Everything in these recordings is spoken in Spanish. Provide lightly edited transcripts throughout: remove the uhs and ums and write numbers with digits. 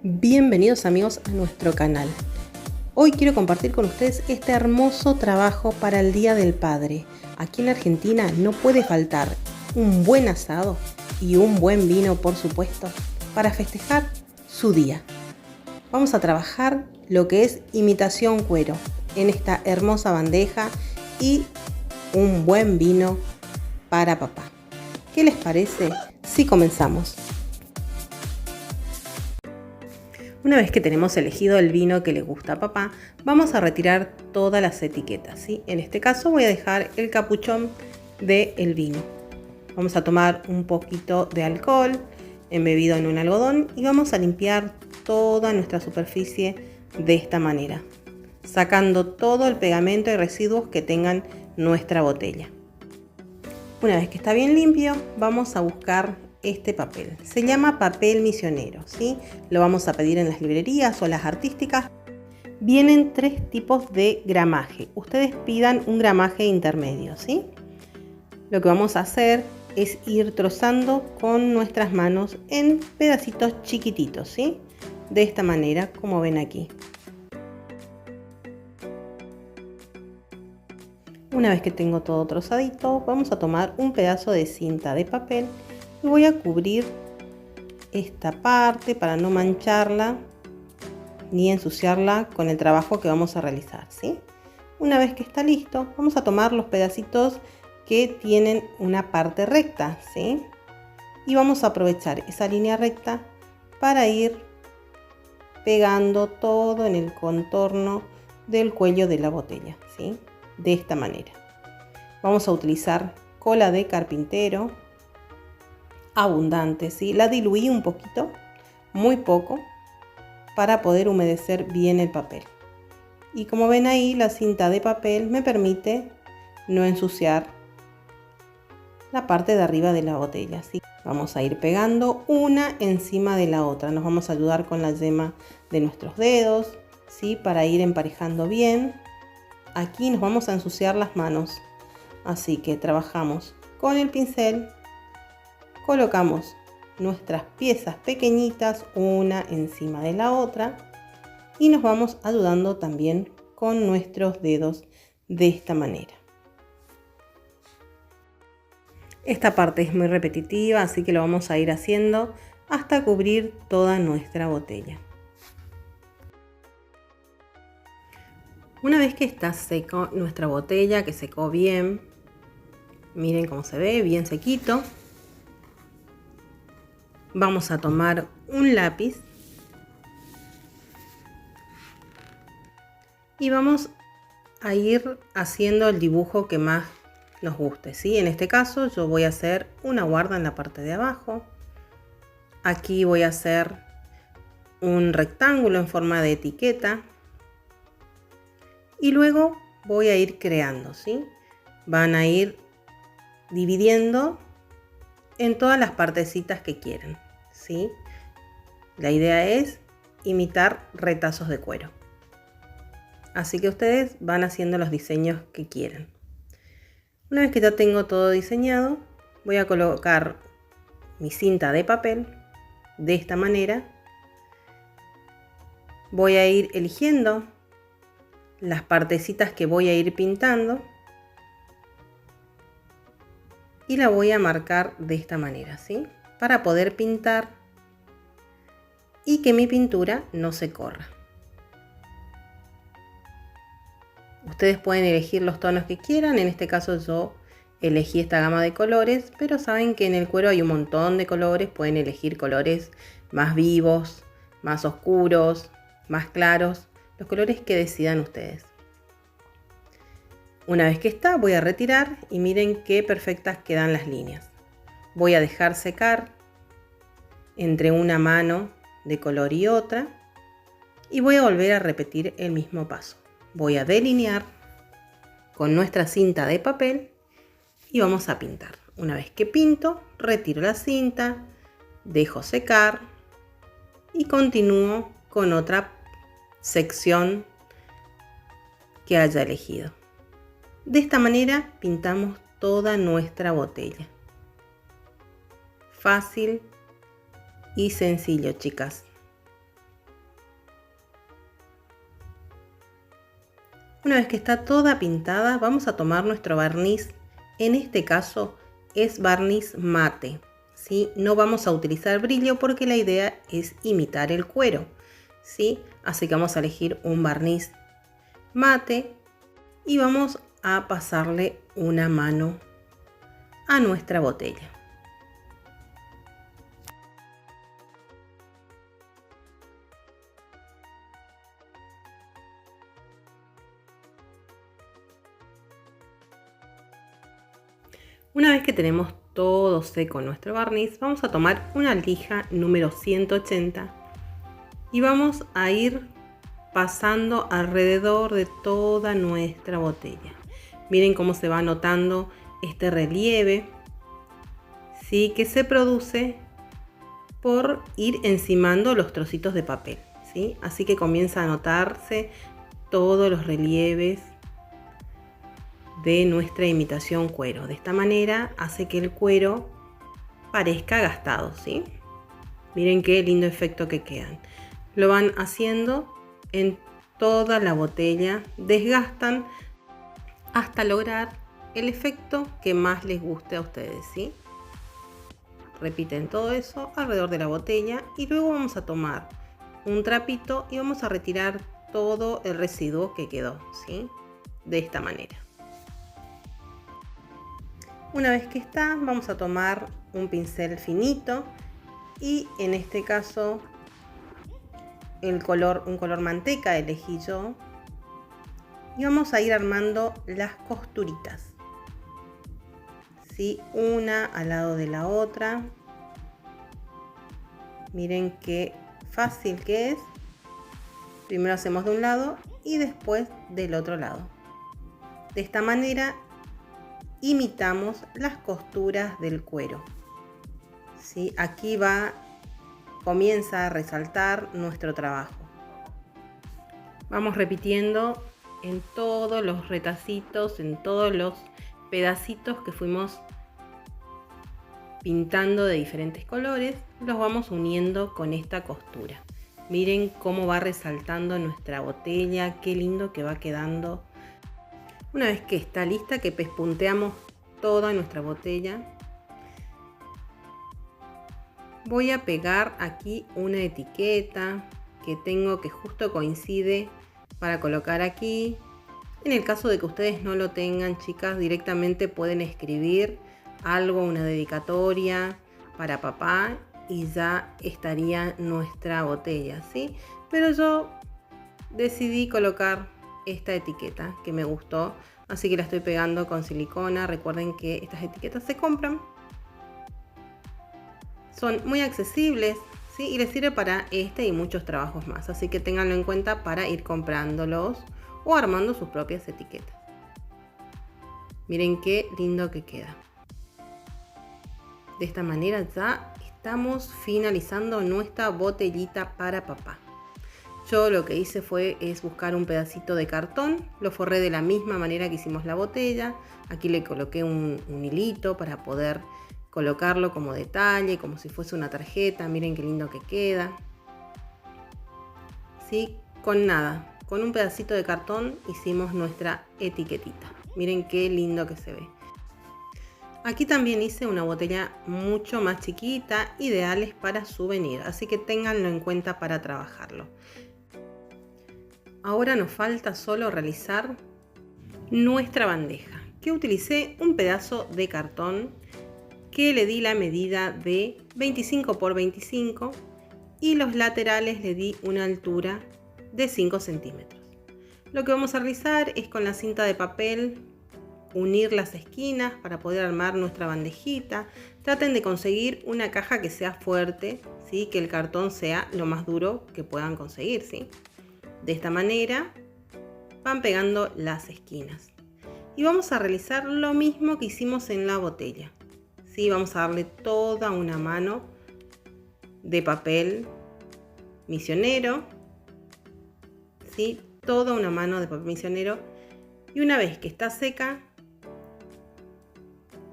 Bienvenidos amigos a nuestro canal. Hoy quiero compartir con ustedes este hermoso trabajo para el Día del Padre. Aquí en la Argentina no puede faltar un buen asado y un buen vino, por supuesto, para festejar su día. Vamos a trabajar lo que es imitación cuero en esta hermosa bandeja y un buen vino para papá. ¿Qué les parece si comenzamos? Una vez que tenemos elegido el vino que le gusta a papá, vamos a retirar todas las etiquetas, ¿sí? En este caso voy a dejar el capuchón del vino. Vamos a tomar un poquito de alcohol embebido en un algodón y vamos a limpiar toda nuestra superficie de esta manera, sacando todo el pegamento y residuos que tengan nuestra botella. Una vez que está bien limpio, vamos a buscar este papel. Se llama papel misionero, ¿sí? Lo vamos a pedir en las librerías o las artísticas. Vienen tres tipos de gramaje. Ustedes pidan un gramaje intermedio, ¿sí? Lo que vamos a hacer es ir trozando con nuestras manos en pedacitos chiquititos, ¿sí? De esta manera, como ven aquí. Una vez que tengo todo trozadito, vamos a tomar un pedazo de cinta de papel y voy a cubrir esta parte para no mancharla ni ensuciarla con el trabajo que vamos a realizar, ¿sí? Una vez que está listo, vamos a tomar los pedacitos que tienen una parte recta, ¿sí? Y vamos a aprovechar esa línea recta para ir pegando todo en el contorno del cuello de la botella, ¿sí? De esta manera. Vamos a utilizar cola de carpintero abundante, ¿sí? La diluí un poquito, muy poco, para poder humedecer bien el papel. Y como ven ahí, la cinta de papel me permite no ensuciar la parte de arriba de la botella, ¿sí? Vamos a ir pegando una encima de la otra. Nos vamos a ayudar con la yema de nuestros dedos, ¿sí? Para ir emparejando bien. Aquí nos vamos a ensuciar las manos, así que trabajamos con el pincel. Colocamos nuestras piezas pequeñitas una encima de la otra y nos vamos ayudando también con nuestros dedos de esta manera. Esta parte es muy repetitiva, así que lo vamos a ir haciendo hasta cubrir toda nuestra botella. Una vez que está seco nuestra botella, que secó bien, miren cómo se ve, bien sequito. Vamos a tomar un lápiz y vamos a ir haciendo el dibujo que más nos guste, ¿sí? En este caso yo voy a hacer una guarda en la parte de abajo. Aquí voy a hacer un rectángulo en forma de etiqueta y luego voy a ir creando, ¿sí? Van a ir dividiendo en todas las partecitas que quieran, ¿sí? La idea es imitar retazos de cuero. Así que ustedes van haciendo los diseños que quieran. Una vez que ya tengo todo diseñado, voy a colocar mi cinta de papel de esta manera. Voy a ir eligiendo las partecitas que voy a ir pintando y la voy a marcar de esta manera, ¿sí? Para poder pintar y que mi pintura no se corra. Ustedes pueden elegir los tonos que quieran, en este caso yo elegí esta gama de colores, pero saben que en el cuero hay un montón de colores, pueden elegir colores más vivos, más oscuros, más claros, los colores que decidan ustedes. Una vez que está, voy a retirar y miren qué perfectas quedan las líneas. Voy a dejar secar entre una mano de color y otra y voy a volver a repetir el mismo paso. Voy a delinear con nuestra cinta de papel y vamos a pintar. Una vez que pinto, retiro la cinta, dejo secar y continúo con otra sección que haya elegido. De esta manera pintamos toda nuestra botella. Fácil y sencillo, chicas. Una vez que está toda pintada, vamos a tomar nuestro barniz. En este caso es barniz mate, ¿sí? No vamos a utilizar brillo porque la idea es imitar el cuero, ¿sí? Así que vamos a elegir un barniz mate y vamos a pasarle una mano a nuestra botella. Una vez que tenemos todo seco nuestro barniz, vamos a tomar una lija número 180 y vamos a ir pasando alrededor de toda nuestra botella. Miren cómo se va notando este relieve, ¿sí? Que se produce por ir encimando los trocitos de papel, ¿sí? Así que comienza a notarse todos los relieves de nuestra imitación cuero. De esta manera hace que el cuero parezca gastado, ¿sí? Miren qué lindo efecto que quedan. Lo van haciendo en toda la botella, desgastan hasta lograr el efecto que más les guste a ustedes, ¿sí? Repiten todo eso alrededor de la botella y luego vamos a tomar un trapito y vamos a retirar todo el residuo que quedó, ¿sí? De esta manera. Una vez que está, vamos a tomar un pincel finito y en este caso un color manteca elegí yo, y vamos a ir armando las costuritas, ¿sí? Una al lado de la otra. Miren qué fácil que es. Primero hacemos de un lado y después del otro lado. De esta manera imitamos las costuras del cuero, ¿sí? Aquí comienza a resaltar nuestro trabajo. Vamos repitiendo en todos los retacitos, en todos los pedacitos que fuimos pintando de diferentes colores, los vamos uniendo con esta costura. Miren cómo va resaltando nuestra botella, qué lindo que va quedando. Una vez que está lista, que pespunteamos toda nuestra botella, voy a pegar aquí una etiqueta que tengo que justo coincide para colocar aquí. En el caso de que ustedes no lo tengan, chicas, directamente pueden escribir algo, una dedicatoria para papá y ya estaría nuestra botella, ¿sí? Pero yo decidí colocar esta etiqueta que me gustó, así que la estoy pegando con silicona. Recuerden que estas etiquetas se compran, son muy accesibles, ¿sí? Y les sirve para este y muchos trabajos más, así que ténganlo en cuenta para ir comprándolos o armando sus propias etiquetas. Miren qué lindo que queda. De esta manera ya estamos finalizando nuestra botellita para papá. Yo lo que hice es buscar un pedacito de cartón, lo forré de la misma manera que hicimos la botella. Aquí le coloqué un hilito para poder colocarlo como detalle, como si fuese una tarjeta. Miren qué lindo que queda. ¿Sí? Con nada, con un pedacito de cartón hicimos nuestra etiquetita. Miren qué lindo que se ve. Aquí también hice una botella mucho más chiquita, ideales para souvenir, así que ténganlo en cuenta para trabajarlo. Ahora nos falta solo realizar nuestra bandeja, que utilicé un pedazo de cartón que le di la medida de 25 por 25 y los laterales le di una altura de 5 centímetros. Lo que vamos a realizar es con la cinta de papel unir las esquinas para poder armar nuestra bandejita. Traten de conseguir una caja que sea fuerte, ¿sí? Que el cartón sea lo más duro que puedan conseguir, ¿sí? De esta manera van pegando las esquinas. Y vamos a realizar lo mismo que hicimos en la botella, ¿sí? Vamos a darle toda una mano de papel misionero, ¿sí? Toda una mano de papel misionero. Y una vez que está seca,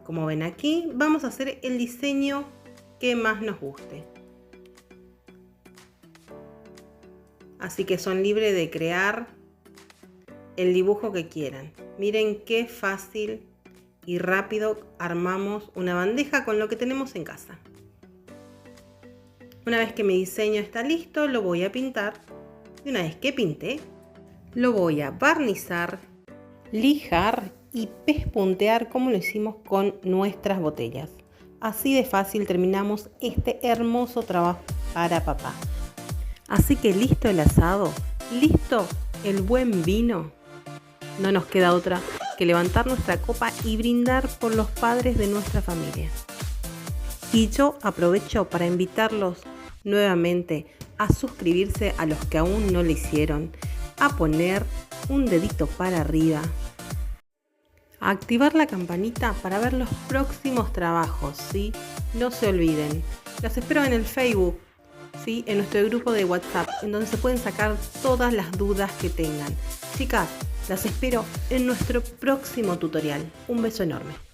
como ven aquí, vamos a hacer el diseño que más nos guste. Así que son libres de crear el dibujo que quieran. Miren qué fácil y rápido armamos una bandeja con lo que tenemos en casa. Una vez que mi diseño está listo, lo voy a pintar. Y una vez que pinté, lo voy a barnizar, lijar y pespuntear como lo hicimos con nuestras botellas. Así de fácil terminamos este hermoso trabajo para papá. Así que listo el asado, listo el buen vino. No nos queda otra que levantar nuestra copa y brindar por los padres de nuestra familia. Y yo aprovecho para invitarlos nuevamente a suscribirse a los que aún no lo hicieron, a poner un dedito para arriba, a activar la campanita para ver los próximos trabajos, ¿sí? No se olviden. Los espero en el Facebook, ¿sí? En nuestro grupo de WhatsApp, en donde se pueden sacar todas las dudas que tengan. Chicas, las espero en nuestro próximo tutorial. Un beso enorme.